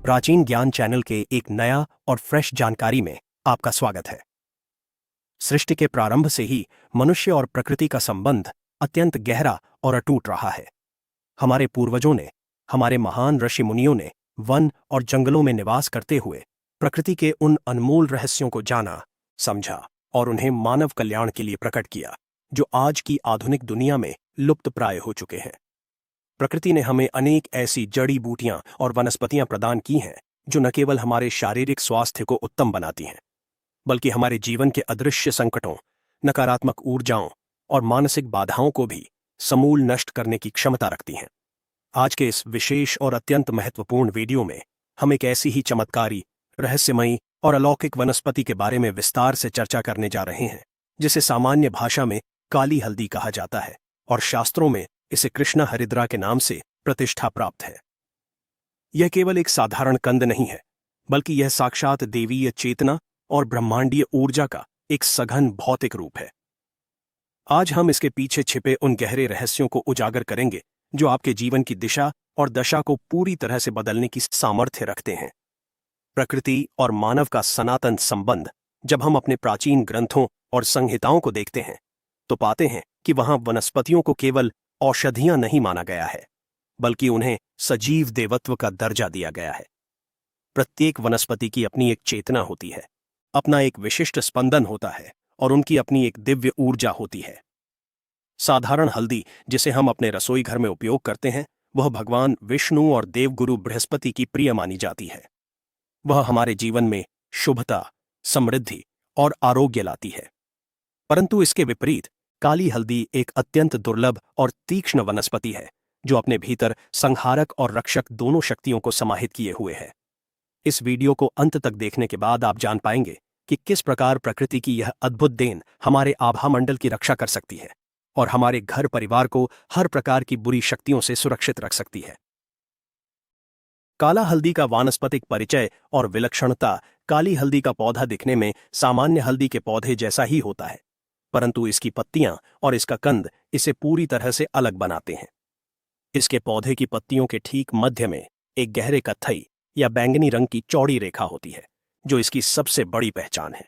प्राचीन ज्ञान चैनल के एक नया और फ्रेश जानकारी में आपका स्वागत है। सृष्टि के प्रारंभ से ही मनुष्य और प्रकृति का संबंध अत्यंत गहरा और अटूट रहा है। हमारे पूर्वजों ने, हमारे महान ऋषि मुनियों ने वन और जंगलों में निवास करते हुए प्रकृति के उन अनमोल रहस्यों को जाना, समझा और उन्हें मानव कल्याण के लिए प्रकट किया, जो आज की आधुनिक दुनिया में लुप्त प्राय हो चुके हैं। प्रकृति ने हमें अनेक ऐसी जड़ी बूटियां और वनस्पतियां प्रदान की हैं जो न केवल हमारे शारीरिक स्वास्थ्य को उत्तम बनाती हैं, बल्कि हमारे जीवन के अदृश्य संकटों, नकारात्मक ऊर्जाओं और मानसिक बाधाओं को भी समूल नष्ट करने की क्षमता रखती हैं। आज के इस विशेष और अत्यंत महत्वपूर्ण वीडियो में हम एक ऐसी ही चमत्कारी, रहस्यमयी और अलौकिक वनस्पति के बारे में विस्तार से चर्चा करने जा रहे हैं, जिसे सामान्य भाषा में काली हल्दी कहा जाता है और शास्त्रों में इसे कृष्णा हरिद्रा के नाम से प्रतिष्ठा प्राप्त है। यह केवल एक साधारण कंद नहीं है, बल्कि यह साक्षात देवीय चेतना और ब्रह्मांडीय ऊर्जा का एक सघन भौतिक रूप है। आज हम इसके पीछे छिपे उन गहरे रहस्यों को उजागर करेंगे जो आपके जीवन की दिशा और दशा को पूरी तरह से बदलने की सामर्थ्य रखते हैं। प्रकृति और मानव का सनातन संबंध जब हम अपने प्राचीन ग्रंथों और संहिताओं को देखते हैं तो पाते हैं कि वहां वनस्पतियों को केवल औषधियां नहीं माना गया है, बल्कि उन्हें सजीव देवत्व का दर्जा दिया गया है। प्रत्येक वनस्पति की अपनी एक चेतना होती है, अपना एक विशिष्ट स्पंदन होता है और उनकी अपनी एक दिव्य ऊर्जा होती है। साधारण हल्दी, जिसे हम अपने रसोई घर में उपयोग करते हैं, वह भगवान विष्णु और देवगुरु बृहस्पति की प्रिय मानी जाती है। वह हमारे जीवन में शुभता, समृद्धि और आरोग्य लाती है। परंतु इसके विपरीत काली हल्दी एक अत्यंत दुर्लभ और तीक्ष्ण वनस्पति है, जो अपने भीतर संहारक और रक्षक दोनों शक्तियों को समाहित किए हुए है। इस वीडियो को अंत तक देखने के बाद आप जान पाएंगे कि किस प्रकार प्रकृति की यह अद्भुत देन हमारे आभामंडल की रक्षा कर सकती है और हमारे घर परिवार को हर प्रकार की बुरी शक्तियों से सुरक्षित रख सकती है। काला हल्दी का वानस्पतिक परिचय और विलक्षणता। काली हल्दी का पौधा दिखने में सामान्य हल्दी के पौधे जैसा ही होता है, परंतु इसकी पत्तियां और इसका कंद इसे पूरी तरह से अलग बनाते हैं। इसके पौधे की पत्तियों के ठीक मध्य में एक गहरे कत्थई या बैंगनी रंग की चौड़ी रेखा होती है, जो इसकी सबसे बड़ी पहचान है।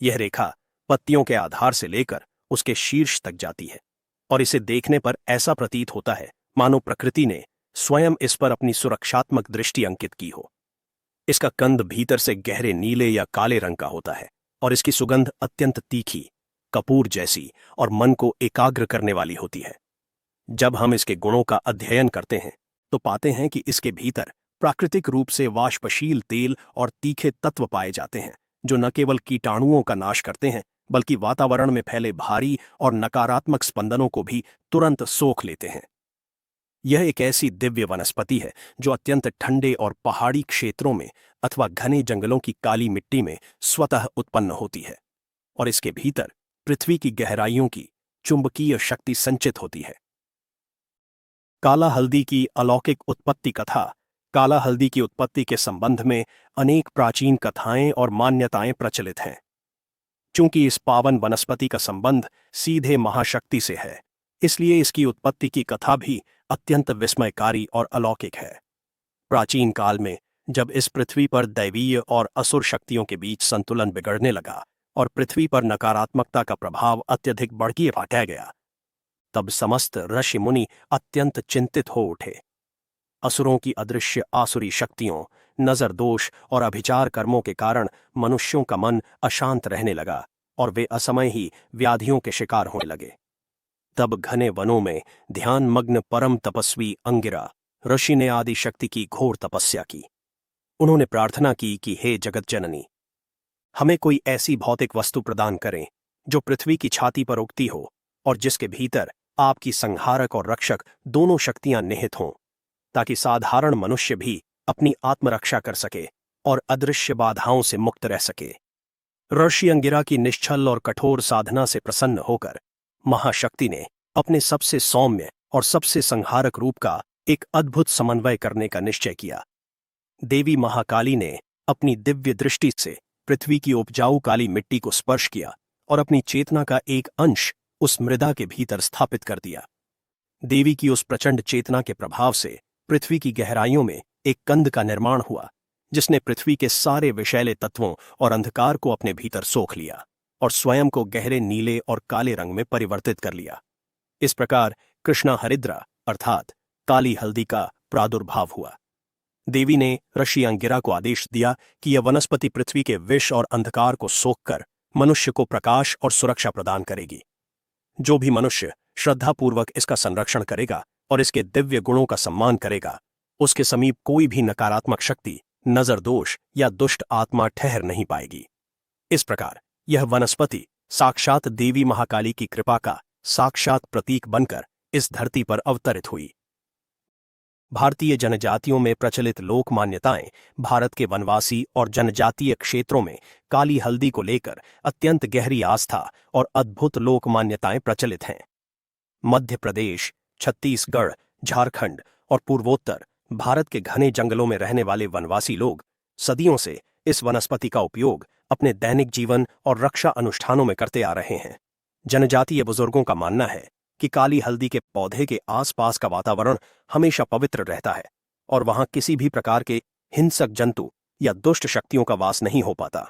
यह रेखा पत्तियों के आधार से लेकर उसके शीर्ष तक जाती है और इसे देखने पर ऐसा प्रतीत होता है मानो प्रकृति ने स्वयं इस पर अपनी सुरक्षात्मक दृष्टि अंकित की हो। इसका कंद भीतर से गहरे नीले या काले रंग का होता है और इसकी सुगंध अत्यंत तीखी, कपूर जैसी और मन को एकाग्र करने वाली होती है। जब हम इसके गुणों का अध्ययन करते हैं तो पाते हैं कि इसके भीतर प्राकृतिक रूप से वाष्पशील तेल और तीखे तत्व पाए जाते हैं, जो न केवल कीटाणुओं का नाश करते हैं, बल्कि वातावरण में फैले भारी और नकारात्मक स्पंदनों को भी तुरंत सोख लेते हैं। यह एक ऐसी दिव्य वनस्पति है जो अत्यंत ठंडे और पहाड़ी क्षेत्रों में अथवा घने जंगलों की काली मिट्टी में स्वतः उत्पन्न होती है और इसके भीतर पृथ्वी की गहराइयों की चुंबकीय शक्ति संचित होती है। काला हल्दी की अलौकिक उत्पत्ति कथा। काला हल्दी की उत्पत्ति के संबंध में अनेक प्राचीन कथाएं और मान्यताएं प्रचलित हैं। चूंकि इस पावन वनस्पति का संबंध सीधे महाशक्ति से है, इसलिए इसकी उत्पत्ति की कथा भी अत्यंत विस्मयकारी और अलौकिक है। प्राचीन काल में जब इस पृथ्वी पर दैवीय और असुर शक्तियों के बीच संतुलन बिगड़ने लगा और पृथ्वी पर नकारात्मकता का प्रभाव अत्यधिक बढ़ गया, तब समस्त ऋषि मुनि अत्यंत चिंतित हो उठे। असुरों की अदृश्य आसुरी शक्तियों, नजर दोष और अभिचार कर्मों के कारण मनुष्यों का मन अशांत रहने लगा और वे असमय ही व्याधियों के शिकार होने लगे। तब घने वनों में ध्यानमग्न परम तपस्वी अंगिरा ऋषि ने आदि शक्ति की घोर तपस्या की। उन्होंने प्रार्थना की कि हे जगत जननी, हमें कोई ऐसी भौतिक वस्तु प्रदान करें जो पृथ्वी की छाती पर उगती हो और जिसके भीतर आपकी संहारक और रक्षक दोनों शक्तियां निहित हों, ताकि साधारण मनुष्य भी अपनी आत्मरक्षा कर सके और अदृश्य बाधाओं से मुक्त रह सके। ऋषि अंगिरा की निश्चल और कठोर साधना से प्रसन्न होकर महाशक्ति ने अपने सबसे सौम्य और सबसे संहारक रूप का एक अद्भुत समन्वय करने का निश्चय किया। देवी महाकाली ने अपनी दिव्य दृष्टि से पृथ्वी की उपजाऊ काली मिट्टी को स्पर्श किया और अपनी चेतना का एक अंश उस मृदा के भीतर स्थापित कर दिया। देवी की उस प्रचंड चेतना के प्रभाव से पृथ्वी की गहराइयों में एक कंद का निर्माण हुआ, जिसने पृथ्वी के सारे विषैले तत्वों और अंधकार को अपने भीतर सोख लिया और स्वयं को गहरे नीले और काले रंग में परिवर्तित कर लिया। इस प्रकार कृष्णा हरिद्रा अर्थात काली हल्दी का प्रादुर्भाव हुआ। देवी ने ऋषि अंगिरा को आदेश दिया कि यह वनस्पति पृथ्वी के विष और अंधकार को सोखकर मनुष्य को प्रकाश और सुरक्षा प्रदान करेगी। जो भी मनुष्य श्रद्धापूर्वक इसका संरक्षण करेगा और इसके दिव्य गुणों का सम्मान करेगा, उसके समीप कोई भी नकारात्मक शक्ति, नजर दोष या दुष्ट आत्मा ठहर नहीं पाएगी। इस प्रकार यह वनस्पति साक्षात देवी महाकाली की कृपा का साक्षात प्रतीक बनकर इस धरती पर अवतरित हुई। भारतीय जनजातियों में प्रचलित लोक मान्यताएं भारत के वनवासी और जनजातीय क्षेत्रों में काली हल्दी को लेकर अत्यंत गहरी आस्था और अद्भुत लोक मान्यताएं प्रचलित हैं। मध्य प्रदेश, छत्तीसगढ़, झारखंड और पूर्वोत्तर भारत के घने जंगलों में रहने वाले वनवासी लोग सदियों से इस वनस्पति का उपयोग अपने दैनिक जीवन और रक्षा अनुष्ठानों में करते आ रहे हैं। जनजातीय बुजुर्गों का मानना है कि काली हल्दी के पौधे के आसपास का वातावरण हमेशा पवित्र रहता है और वहां किसी भी प्रकार के हिंसक जंतु या दुष्ट शक्तियों का वास नहीं हो पाता।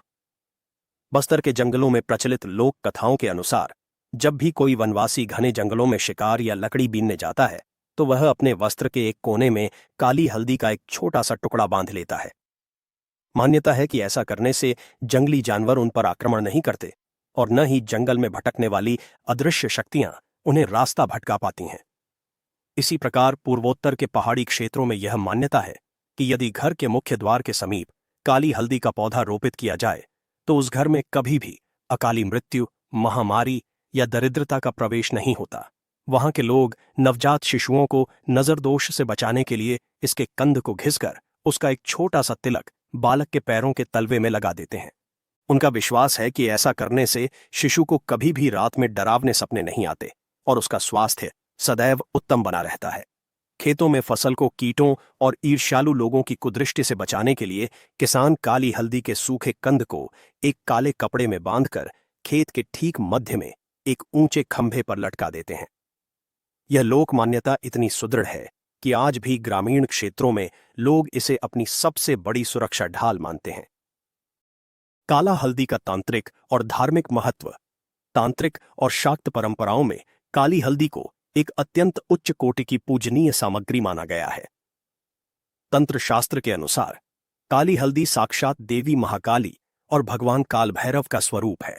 बस्तर के जंगलों में प्रचलित लोक कथाओं के अनुसार जब भी कोई वनवासी घने जंगलों में शिकार या लकड़ी बीनने जाता है तो वह अपने वस्त्र के एक कोने में काली हल्दी का एक छोटा सा टुकड़ा बांध लेता है। मान्यता है कि ऐसा करने से जंगली जानवर उन पर आक्रमण नहीं करते और न ही जंगल में भटकने वाली अदृश्य शक्तियां उन्हें रास्ता भटका पाती हैं। इसी प्रकार पूर्वोत्तर के पहाड़ी क्षेत्रों में यह मान्यता है कि यदि घर के मुख्य द्वार के समीप काली हल्दी का पौधा रोपित किया जाए तो उस घर में कभी भी अकाली मृत्यु, महामारी या दरिद्रता का प्रवेश नहीं होता। वहां के लोग नवजात शिशुओं को नजर दोष से बचाने के लिए इसके कंद को घिसकर उसका एक छोटा सा तिलक बालक के पैरों के तलवे में लगा देते हैं। उनका विश्वास है कि ऐसा करने से शिशु को कभी भी रात में डरावने सपने नहीं आते और उसका स्वास्थ्य सदैव उत्तम बना रहता है। खेतों में फसल को कीटों और ईर्ष्यालु लोगों की कुदृष्टि से बचाने के लिए किसान काली हल्दी के सूखे कंद को एक काले कपड़े में बांधकर खेत के ठीक मध्य में एक ऊंचे खंभे पर लटका देते हैं। यह लोक मान्यता इतनी सुदृढ़ है कि आज भी ग्रामीण क्षेत्रों में लोग इसे अपनी सबसे बड़ी सुरक्षा ढाल मानते हैं। काला हल्दी का तांत्रिक और धार्मिक महत्व। तांत्रिक और शाक्त परंपराओं में काली हल्दी को एक अत्यंत उच्च कोटि की पूजनीय सामग्री माना गया है। तंत्र शास्त्र के अनुसार काली हल्दी साक्षात देवी महाकाली और भगवान काल भैरव का स्वरूप है।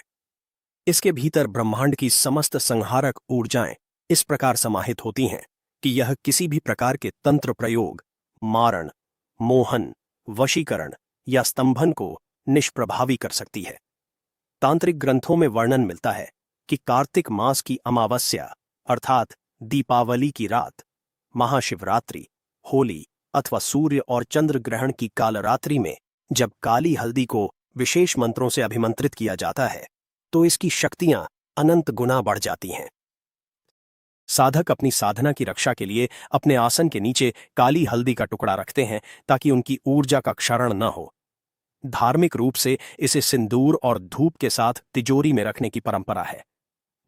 इसके भीतर ब्रह्मांड की समस्त संहारक ऊर्जाएं इस प्रकार समाहित होती हैं कि यह किसी भी प्रकार के तंत्र प्रयोग, मारण, मोहन, वशीकरण या स्तंभन को निष्प्रभावी कर सकती है। तांत्रिक ग्रंथों में वर्णन मिलता है कि कार्तिक मास की अमावस्या अर्थात दीपावली की रात, महाशिवरात्रि, होली अथवा सूर्य और चंद्र ग्रहण की कालरात्रि में जब काली हल्दी को विशेष मंत्रों से अभिमंत्रित किया जाता है तो इसकी शक्तियां अनंत गुना बढ़ जाती हैं। साधक अपनी साधना की रक्षा के लिए अपने आसन के नीचे काली हल्दी का टुकड़ा रखते हैं ताकि उनकी ऊर्जा का क्षरण न हो। धार्मिक रूप से इसे सिंदूर और धूप के साथ तिजोरी में रखने की परंपरा है।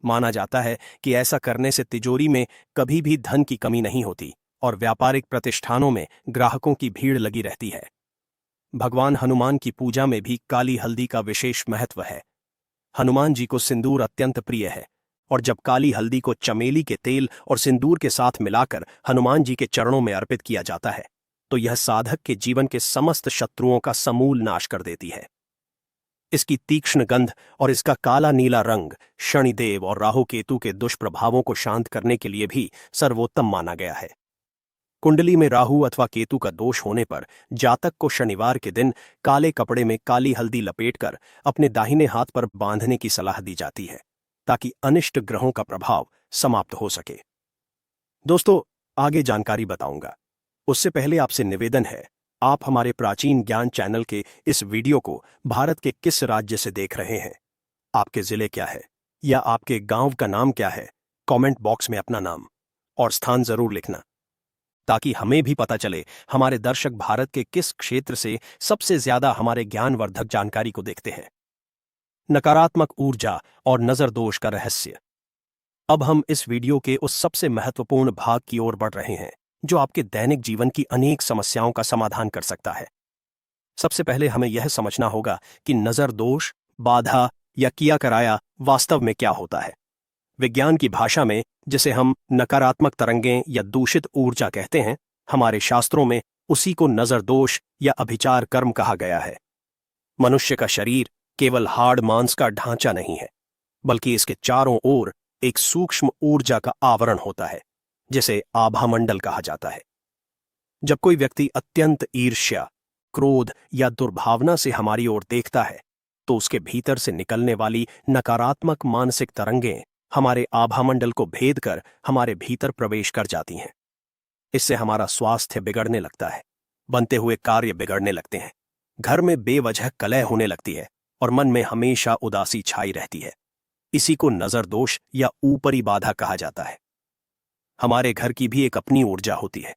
माना जाता है कि ऐसा करने से तिजोरी में कभी भी धन की कमी नहीं होती और व्यापारिक प्रतिष्ठानों में ग्राहकों की भीड़ लगी रहती है। भगवान हनुमान की पूजा में भी काली हल्दी का विशेष महत्व है। हनुमान जी को सिंदूर अत्यंत प्रिय है और जब काली हल्दी को चमेली के तेल और सिंदूर के साथ मिलाकर हनुमान जी के चरणों में अर्पित किया जाता है तो यह साधक के जीवन के समस्त शत्रुओं का समूल नाश कर देती है। इसकी तीक्ष्ण गंध और इसका काला नीला रंग शनिदेव और राहु केतु के दुष्प्रभावों को शांत करने के लिए भी सर्वोत्तम माना गया है। कुंडली में राहु अथवा केतु का दोष होने पर जातक को शनिवार के दिन काले कपड़े में काली हल्दी लपेटकर अपने दाहिने हाथ पर बांधने की सलाह दी जाती है ताकि अनिष्ट ग्रहों का प्रभाव समाप्त हो सके। दोस्तों, आगे जानकारी बताऊंगा, उससे पहले आपसे निवेदन है, आप हमारे प्राचीन ज्ञान चैनल के इस वीडियो को भारत के किस राज्य से देख रहे हैं, आपके जिले क्या है या आपके गांव का नाम क्या है, कमेंट बॉक्स में अपना नाम और स्थान जरूर लिखना ताकि हमें भी पता चले हमारे दर्शक भारत के किस क्षेत्र से सबसे ज्यादा हमारे ज्ञानवर्धक जानकारी को देखते हैं। नकारात्मक ऊर्जा और नजर दोष का रहस्य। अब हम इस वीडियो के उस सबसे महत्वपूर्ण भाग की ओर बढ़ रहे हैं जो आपके दैनिक जीवन की अनेक समस्याओं का समाधान कर सकता है। सबसे पहले हमें यह समझना होगा कि नजर दोष, बाधा या किया कराया वास्तव में क्या होता है। विज्ञान की भाषा में जिसे हम नकारात्मक तरंगें या दूषित ऊर्जा कहते हैं, हमारे शास्त्रों में उसी को नजर दोष या अभिचार कर्म कहा गया है। मनुष्य का शरीर केवल हाड़ मांस का ढांचा नहीं है, बल्कि इसके चारों ओर एक सूक्ष्म ऊर्जा का आवरण होता है, जिसे आभामंडल कहा जाता है। जब कोई व्यक्ति अत्यंत ईर्ष्या, क्रोध या दुर्भावना से हमारी ओर देखता है, तो उसके भीतर से निकलने वाली नकारात्मक मानसिक तरंगें हमारे आभामंडल को भेद कर हमारे भीतर प्रवेश कर जाती हैं। इससे हमारा स्वास्थ्य बिगड़ने लगता है, बनते हुए कार्य बिगड़ने लगते हैं, घर में बेवजह कलह होने लगती है और मन में हमेशा उदासी छाई रहती है। इसी को नजर दोष या ऊपरी बाधा कहा जाता है। हमारे घर की भी एक अपनी ऊर्जा होती है,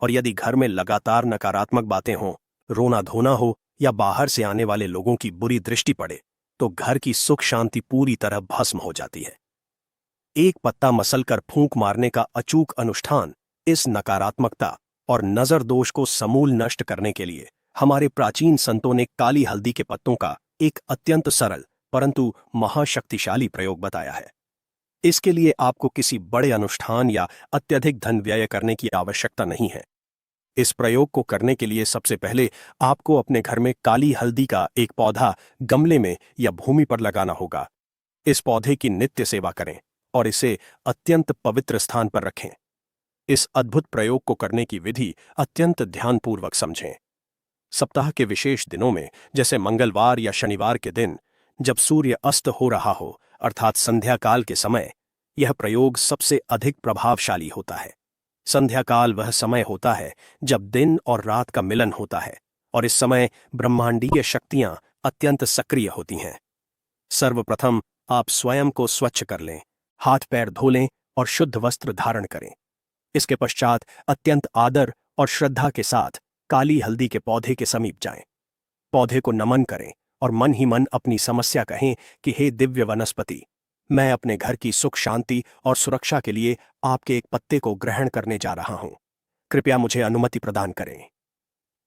और यदि घर में लगातार नकारात्मक बातें हों, रोना धोना हो या बाहर से आने वाले लोगों की बुरी दृष्टि पड़े, तो घर की सुख शांति पूरी तरह भस्म हो जाती है। एक पत्ता मसलकर फूंक मारने का अचूक अनुष्ठान इस नकारात्मकता और नजर दोष को समूल नष्ट करने के लिए हमारे प्राचीन संतों ने काली हल्दी के पत्तों का एक अत्यंत सरल परंतु महाशक्तिशाली प्रयोग बताया है। इसके लिए आपको किसी बड़े अनुष्ठान या अत्यधिक धन व्यय करने की आवश्यकता नहीं है। इस प्रयोग को करने के लिए सबसे पहले आपको अपने घर में काली हल्दी का एक पौधा गमले में या भूमि पर लगाना होगा। इस पौधे की नित्य सेवा करें और इसे अत्यंत पवित्र स्थान पर रखें। इस अद्भुत प्रयोग को करने की विधि अत्यंत ध्यानपूर्वक समझें। सप्ताह के विशेष दिनों में, जैसे मंगलवार या शनिवार के दिन, जब सूर्य अस्त हो रहा हो, अर्थात संध्या काल के समय, यह प्रयोग सबसे अधिक प्रभावशाली होता है। संध्या काल वह समय होता है जब दिन और रात का मिलन होता है, और इस समय ब्रह्मांडीय शक्तियां अत्यंत सक्रिय होती हैं। सर्वप्रथम आप स्वयं को स्वच्छ कर लें, हाथ पैर धो लें और शुद्ध वस्त्र धारण करें। इसके पश्चात अत्यंत आदर और श्रद्धा के साथ काली हल्दी के पौधे के समीप जाएं। पौधे को नमन करें और मन ही मन अपनी समस्या कहें कि हे दिव्य वनस्पति, मैं अपने घर की सुख शांति और सुरक्षा के लिए आपके एक पत्ते को ग्रहण करने जा रहा हूं। कृपया मुझे अनुमति प्रदान करें।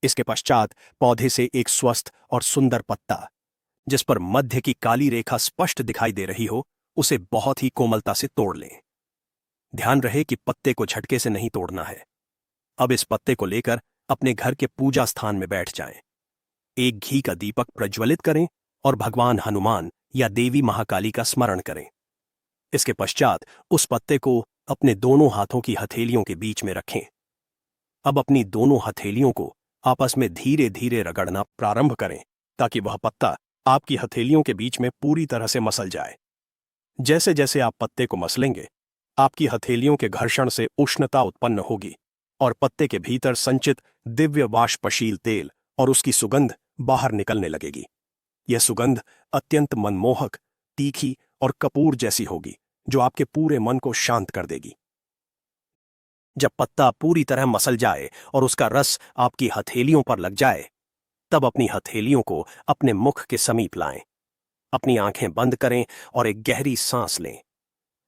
इसके पश्चात पौधे से एक स्वस्थ और सुंदर पत्ता, जिस पर मध्य की काली रेखा स्पष्ट दिखाई दे रही हो, उसे बहुत ही कोमलता से तोड़ लें। ध्यान रहे कि पत्ते को झटके से नहीं तोड़ना है। अब इस पत्ते को लेकर अपने घर के पूजा स्थान में बैठ जाएं। एक घी का दीपक प्रज्वलित करें और भगवान हनुमान या देवी महाकाली का स्मरण करें। इसके पश्चात उस पत्ते को अपने दोनों हाथों की हथेलियों के बीच में रखें। अब अपनी दोनों हथेलियों को आपस में धीरे धीरे रगड़ना प्रारंभ करें, ताकि वह पत्ता आपकी हथेलियों के बीच में पूरी तरह से मसल जाए। जैसे जैसे आप पत्ते को मसलेंगे, आपकी हथेलियों के घर्षण से उष्णता उत्पन्न होगी और पत्ते के भीतर संचित दिव्य वाष्पशील तेल और उसकी सुगंध बाहर निकलने लगेगी। यह सुगंध अत्यंत मनमोहक, तीखी और कपूर जैसी होगी, जो आपके पूरे मन को शांत कर देगी। जब पत्ता पूरी तरह मसल जाए और उसका रस आपकी हथेलियों पर लग जाए, तब अपनी हथेलियों को अपने मुख के समीप लाएं। अपनी आंखें बंद करें और एक गहरी सांस लें।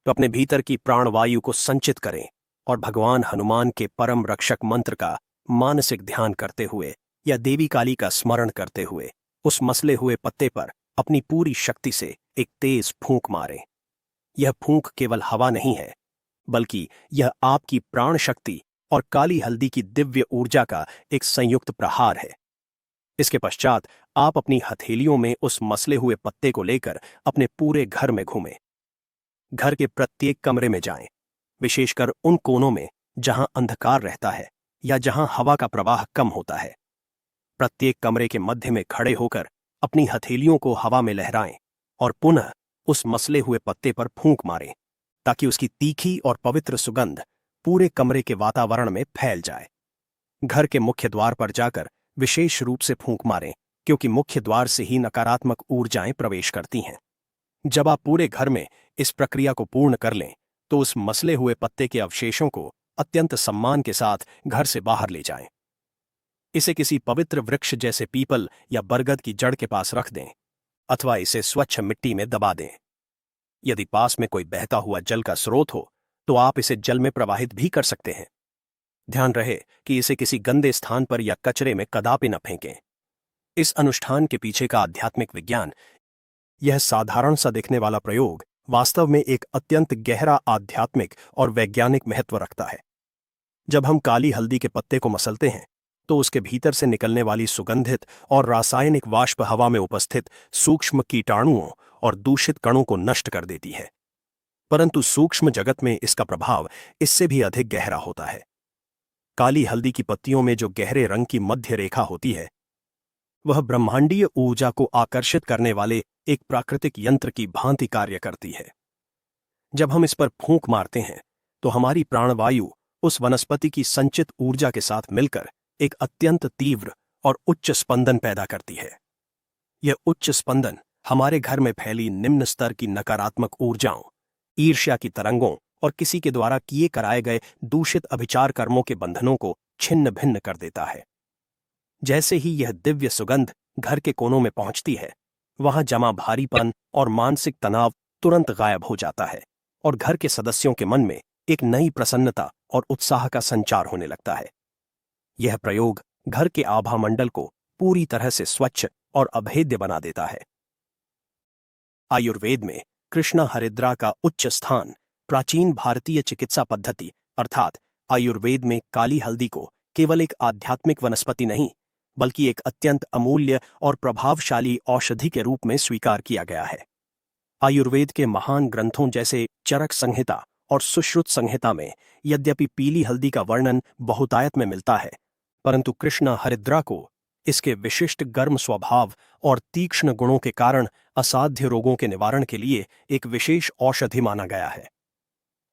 तो अपने भीतर की प्राणवायु को संचित करें और भगवान हनुमान के परम रक्षक मंत्र का मानसिक ध्यान करते हुए या देवी काली का स्मरण करते हुए उस मसले हुए पत्ते पर अपनी पूरी शक्ति से एक तेज फूंक मारें। यह फूंक केवल हवा नहीं है, बल्कि यह आपकी प्राण शक्ति और काली हल्दी की दिव्य ऊर्जा का एक संयुक्त प्रहार है। इसके पश्चात आप अपनी हथेलियों में उस मसले हुए पत्ते को लेकर अपने पूरे घर में घूमें। घर के प्रत्येक कमरे में जाएं, विशेषकर उन कोनों में जहां अंधकार रहता है या जहां हवा का प्रवाह कम होता है। प्रत्येक कमरे के मध्य में खड़े होकर अपनी हथेलियों को हवा में लहराएं और पुनः उस मसले हुए पत्ते पर फूंक मारें, ताकि उसकी तीखी और पवित्र सुगंध पूरे कमरे के वातावरण में फैल जाए। घर के मुख्य द्वार पर जाकर विशेष रूप से फूंक मारें, क्योंकि मुख्य द्वार से ही नकारात्मक ऊर्जाएं प्रवेश करती हैं। जब आप पूरे घर में इस प्रक्रिया को पूर्ण कर लें, तो उस मसले हुए पत्ते के अवशेषों को अत्यंत सम्मान के साथ घर से बाहर ले जाएं। इसे किसी पवित्र वृक्ष जैसे पीपल या बरगद की जड़ के पास रख दें, अथवा इसे स्वच्छ मिट्टी में दबा दें। यदि पास में कोई बहता हुआ जल का स्रोत हो, तो आप इसे जल में प्रवाहित भी कर सकते हैं। ध्यान रहे कि इसे किसी गंदे स्थान पर या कचरे में कदापि न फेंकें। इस अनुष्ठान के पीछे का आध्यात्मिक विज्ञान, यह साधारण सा दिखने वाला प्रयोग वास्तव में एक अत्यंत गहरा आध्यात्मिक और वैज्ञानिक महत्व रखता है। जब हम काली हल्दी के पत्ते को मसलते हैं तो उसके भीतर से निकलने वाली सुगंधित और रासायनिक वाष्प हवा में उपस्थित सूक्ष्म कीटाणुओं और दूषित कणों को नष्ट कर देती है। परंतु सूक्ष्म जगत में इसका प्रभाव इससे भी अधिक गहरा होता है। काली हल्दी की पत्तियों में जो गहरे रंग की मध्य रेखा होती है, वह ब्रह्मांडीय ऊर्जा को आकर्षित करने वाले एक प्राकृतिक यंत्र की भांति कार्य करती है। जब हम इस पर फूंक मारते हैं तो हमारी प्राणवायु उस वनस्पति की संचित ऊर्जा के साथ मिलकर एक अत्यंत तीव्र और उच्च स्पंदन पैदा करती है। यह उच्च स्पंदन हमारे घर में फैली निम्न स्तर की नकारात्मक ऊर्जाओं, ईर्ष्या की तरंगों और किसी के द्वारा किए कराए गए दूषित अभिचार कर्मों के बंधनों को छिन्न भिन्न कर देता है। जैसे ही यह दिव्य सुगंध घर के कोनों में पहुंचती है, वहां जमा भारीपन और मानसिक तनाव तुरंत गायब हो जाता है और घर के सदस्यों के मन में एक नई प्रसन्नता और उत्साह का संचार होने लगता है। यह प्रयोग घर के आभा मंडल को पूरी तरह से स्वच्छ और अभेद्य बना देता है। आयुर्वेद में कृष्णा हरिद्रा का उच्च स्थान प्राचीन भारतीय चिकित्सा पद्धति अर्थात आयुर्वेद में काली हल्दी को केवल एक आध्यात्मिक वनस्पति नहीं, बल्कि एक अत्यंत अमूल्य और प्रभावशाली औषधि के रूप में स्वीकार किया गया है। आयुर्वेद के महान ग्रंथों जैसे चरक संहिता और सुश्रुत संहिता में यद्यपि पीली हल्दी का वर्णन बहुतायत में मिलता है, परंतु कृष्णा हरिद्रा को इसके विशिष्ट गर्म स्वभाव और तीक्ष्ण गुणों के कारण असाध्य रोगों के निवारण के लिए एक विशेष औषधि माना गया है।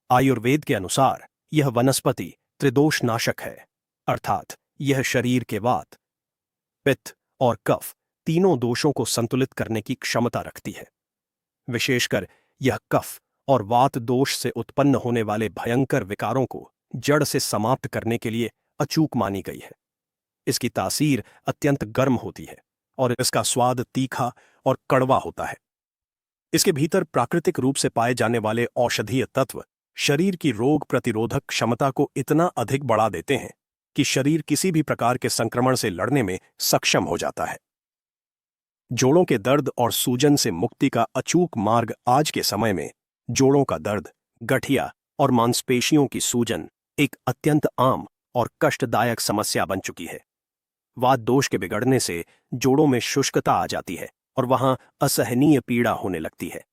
आयुर्वेद के अनुसार यह वनस्पति त्रिदोष नाशक है, अर्थात यह शरीर के वात, पित्त और कफ तीनों दोषों को संतुलित करने की क्षमता रखती है। विशेषकर यह कफ और वात दोष से उत्पन्न होने वाले भयंकर विकारों को जड़ से समाप्त करने के लिए अचूक मानी गई है। इसकी तासीर अत्यंत गर्म होती है और इसका स्वाद तीखा और कड़वा होता है। इसके भीतर प्राकृतिक रूप से पाए जाने वाले औषधीय तत्व शरीर की रोग प्रतिरोधक क्षमता को इतना अधिक बढ़ा देते हैं कि शरीर किसी भी प्रकार के संक्रमण से लड़ने में सक्षम हो जाता है। जोड़ों के दर्द और सूजन से मुक्ति का अचूक मार्ग आज के समय में जोड़ों का दर्द, गठिया और मांसपेशियों की सूजन एक अत्यंत आम और कष्टदायक समस्या बन चुकी है। वात दोष के बिगड़ने से जोड़ों में शुष्कता आ जाती है और वहां असहनीय पीड़ा होने लगती है।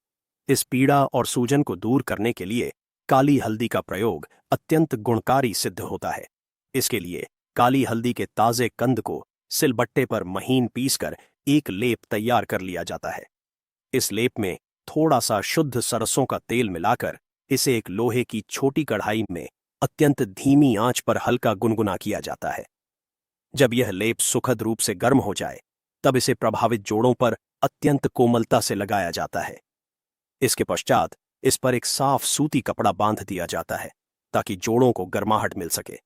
इस पीड़ा और सूजन को दूर करने के लिए काली हल्दी का प्रयोग अत्यंत गुणकारी सिद्ध होता है। इसके लिए काली हल्दी के ताजे कंद को सिलबट्टे पर महीन पीसकर एक लेप तैयार कर लिया जाता है। इस लेप में थोड़ा सा शुद्ध सरसों का तेल मिलाकर इसे एक लोहे की छोटी कढ़ाई में अत्यंत धीमी आंच पर हल्का गुनगुना किया जाता है। जब यह लेप सुखद रूप से गर्म हो जाए, तब इसे प्रभावित जोड़ों पर अत्यंत कोमलता से लगाया जाता है। इसके पश्चात इस पर एक साफ सूती कपड़ा बांध दिया जाता है ताकि जोड़ों को गर्माहट मिल सके।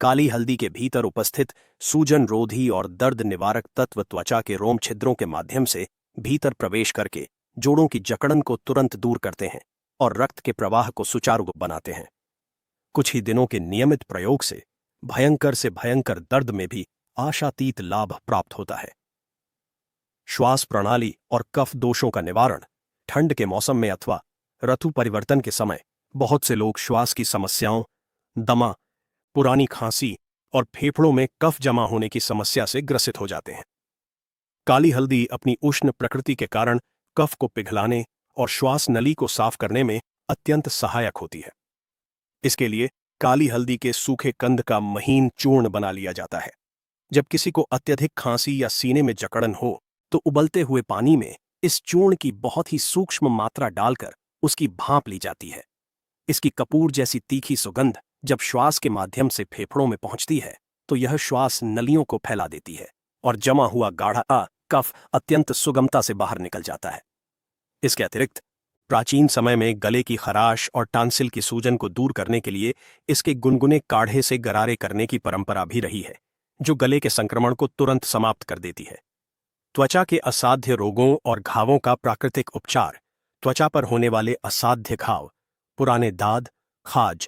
काली हल्दी के भीतर उपस्थित सूजन रोधी और दर्द निवारक तत्व त्वचा के रोम छिद्रों के माध्यम से भीतर प्रवेश करके जोड़ों की जकड़न को तुरंत दूर करते हैं और रक्त के प्रवाह को सुचारू बनाते हैं। कुछ ही दिनों के नियमित प्रयोग से भयंकर दर्द में भी आशातीत लाभ प्राप्त होता है। श्वास प्रणाली और कफ दोषों का निवारण। ठंड के मौसम में अथवा ऋतु परिवर्तन के समय बहुत से लोग श्वास की समस्याओं, दमा, पुरानी खांसी और फेफड़ों में कफ जमा होने की समस्या से ग्रसित हो जाते हैं। काली हल्दी अपनी उष्ण प्रकृति के कारण कफ को पिघलाने और श्वास नली को साफ करने में अत्यंत सहायक होती है। इसके लिए काली हल्दी के सूखे कंद का महीन चूर्ण बना लिया जाता है। जब किसी को अत्यधिक खांसी या सीने में जकड़न हो तो उबलते हुए पानी में इस चूर्ण की बहुत ही सूक्ष्म मात्रा डालकर उसकी भांप ली जाती है। इसकी कपूर जैसी तीखी सुगंध जब श्वास के माध्यम से फेफड़ों में पहुंचती है तो यह श्वास नलियों को फैला देती है और जमा हुआ गाढ़ा कफ अत्यंत सुगमता से बाहर निकल जाता है। इसके अतिरिक्त प्राचीन समय में गले की खराश और टांसिल की सूजन को दूर करने के लिए इसके गुनगुने काढ़े से गरारे करने की परंपरा भी रही है, जो गले के संक्रमण को तुरंत समाप्त कर देती है। त्वचा के असाध्य रोगों और घावों का प्राकृतिक उपचार। त्वचा पर होने वाले असाध्य घाव, पुराने दाद, खाज,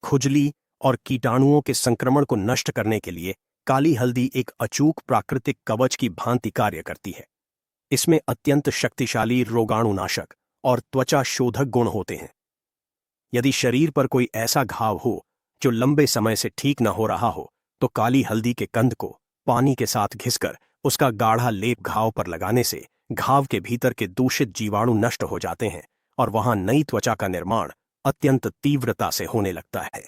खुजली और कीटाणुओं के संक्रमण को नष्ट करने के लिए काली हल्दी एक अचूक प्राकृतिक कवच की भांति कार्य करती है। इसमें अत्यंत शक्तिशाली रोगाणुनाशक और त्वचा शोधक गुण होते हैं। यदि शरीर पर कोई ऐसा घाव हो जो लंबे समय से ठीक न हो रहा हो, तो काली हल्दी के कंद को पानी के साथ घिसकर उसका गाढ़ा लेप घाव पर लगाने से घाव के भीतर के दूषित जीवाणु नष्ट हो जाते हैं और वहां नई त्वचा का निर्माण अत्यंत तीव्रता से होने लगता है।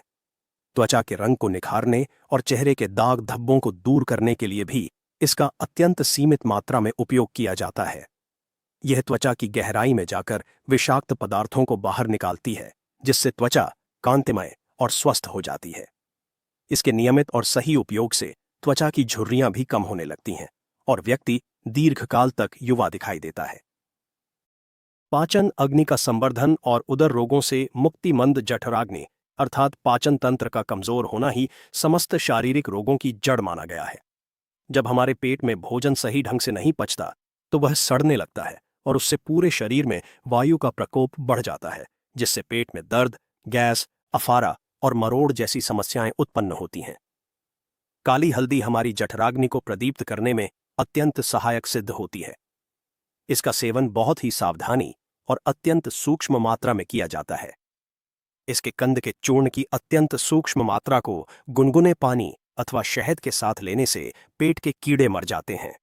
त्वचा के रंग को निखारने और चेहरे के दाग धब्बों को दूर करने के लिए भी इसका अत्यंत सीमित मात्रा में उपयोग किया जाता है। यह त्वचा की गहराई में जाकर विषाक्त पदार्थों को बाहर निकालती है, जिससे त्वचा कांतिमय और स्वस्थ हो जाती है। इसके नियमित और सही उपयोग से त्वचा की झुर्रियां भी कम होने लगती हैं और व्यक्ति दीर्घकाल तक युवा दिखाई देता है। पाचन अग्नि का संवर्धन और उदर रोगों से मुक्ति मंद जठराग्नि अर्थात पाचन तंत्र का कमजोर होना ही समस्त शारीरिक रोगों की जड़ माना गया है। जब हमारे पेट में भोजन सही ढंग से नहीं पचता तो वह सड़ने लगता है और उससे पूरे शरीर में वायु का प्रकोप बढ़ जाता है, जिससे पेट में दर्द, गैस, अफारा और मरोड़ जैसी समस्याएं उत्पन्न होती हैं। काली हल्दी हमारी जठराग्नि को प्रदीप्त करने में अत्यंत सहायक सिद्ध होती है। इसका सेवन बहुत ही सावधानी और अत्यंत सूक्ष्म मात्रा में किया जाता है। इसके कंद के चूर्ण की अत्यंत सूक्ष्म मात्रा को गुनगुने पानी अथवा शहद के साथ लेने से पेट के कीड़े मर जाते हैं।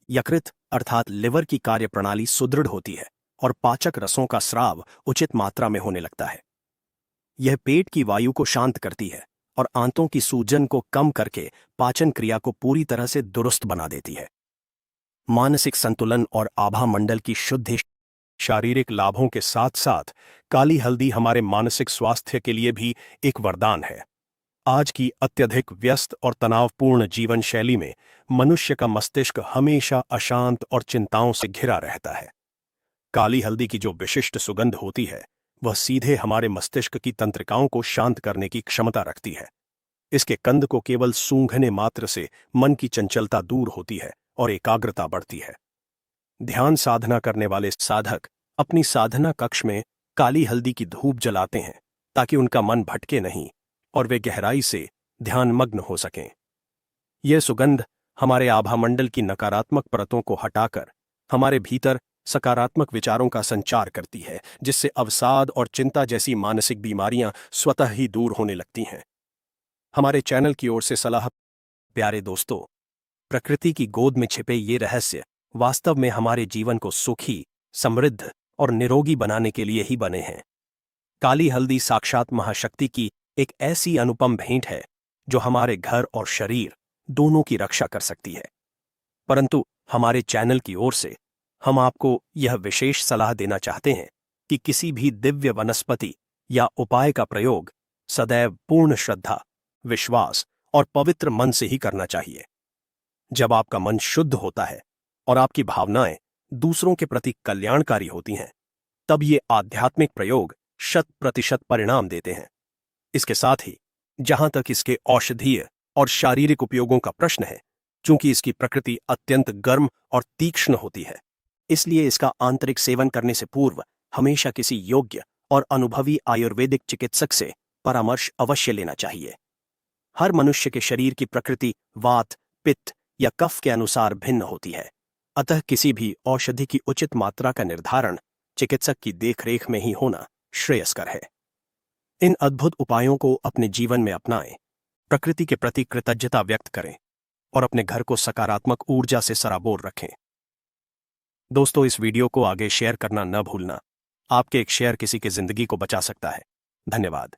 यकृत अर्थात लिवर की कार्यप्रणाली सुदृढ़ होती है और पाचक रसों का स्राव उचित मात्रा में होने लगता है। यह पेट की वायु को शांत करती है और आंतों की सूजन को कम करके पाचन क्रिया को पूरी तरह से दुरुस्त बना देती है। मानसिक संतुलन और आभा मंडल की शुद्धि शारीरिक लाभों के साथ साथ काली हल्दी हमारे मानसिक स्वास्थ्य के लिए भी एक वरदान है। आज की अत्यधिक व्यस्त और तनावपूर्ण जीवन शैली में मनुष्य का मस्तिष्क हमेशा अशांत और चिंताओं से घिरा रहता है। काली हल्दी की जो विशिष्ट सुगंध होती है वह सीधे हमारे मस्तिष्क की तंत्रिकाओं को शांत करने की क्षमता रखती है। इसके कंद को केवल सूंघने मात्र से मन की चंचलता दूर होती है और एकाग्रता बढ़ती है। ध्यान साधना करने वाले साधक अपनी साधना कक्ष में काली हल्दी की धूप जलाते हैं ताकि उनका मन भटके नहीं और वे गहराई से ध्यानमग्न हो सकें। यह सुगंध हमारे आभामंडल की नकारात्मक परतों को हटाकर हमारे भीतर सकारात्मक विचारों का संचार करती है, जिससे अवसाद और चिंता जैसी मानसिक बीमारियां स्वतः ही दूर होने लगती हैं। हमारे चैनल की ओर से सलाह। प्यारे दोस्तों, प्रकृति की गोद में छिपे ये रहस्य वास्तव में हमारे जीवन को सुखी, समृद्ध और निरोगी बनाने के लिए ही बने हैं। काली हल्दी साक्षात महाशक्ति की एक ऐसी अनुपम भेंट है जो हमारे घर और शरीर दोनों की रक्षा कर सकती है। परंतु हमारे चैनल की ओर से हम आपको यह विशेष सलाह देना चाहते हैं कि किसी भी दिव्य वनस्पति या उपाय का प्रयोग सदैव पूर्ण श्रद्धा, विश्वास और पवित्र मन से ही करना चाहिए। जब आपका मन शुद्ध होता है और आपकी भावनाएं दूसरों के प्रति कल्याणकारी होती हैं, तब ये आध्यात्मिक प्रयोग 100% परिणाम देते हैं। इसके साथ ही जहां तक इसके औषधीय और शारीरिक उपयोगों का प्रश्न है, चूंकि इसकी प्रकृति अत्यंत गर्म और तीक्ष्ण होती है, इसलिए इसका आंतरिक सेवन करने से पूर्व हमेशा किसी योग्य और अनुभवी आयुर्वेदिक चिकित्सक से परामर्श अवश्य लेना चाहिए। हर मनुष्य के शरीर की प्रकृति वात, पित्त या कफ के अनुसार भिन्न होती है, अतः किसी भी औषधि की उचित मात्रा का निर्धारण चिकित्सक की देखरेख में ही होना श्रेयस्कर है। इन अद्भुत उपायों को अपने जीवन में अपनाएं, प्रकृति के प्रति कृतज्ञता व्यक्त करें और अपने घर को सकारात्मक ऊर्जा से सराबोर रखें। दोस्तों, इस वीडियो को आगे शेयर करना न भूलना। आपके एक शेयर किसी की जिंदगी को बचा सकता है। धन्यवाद।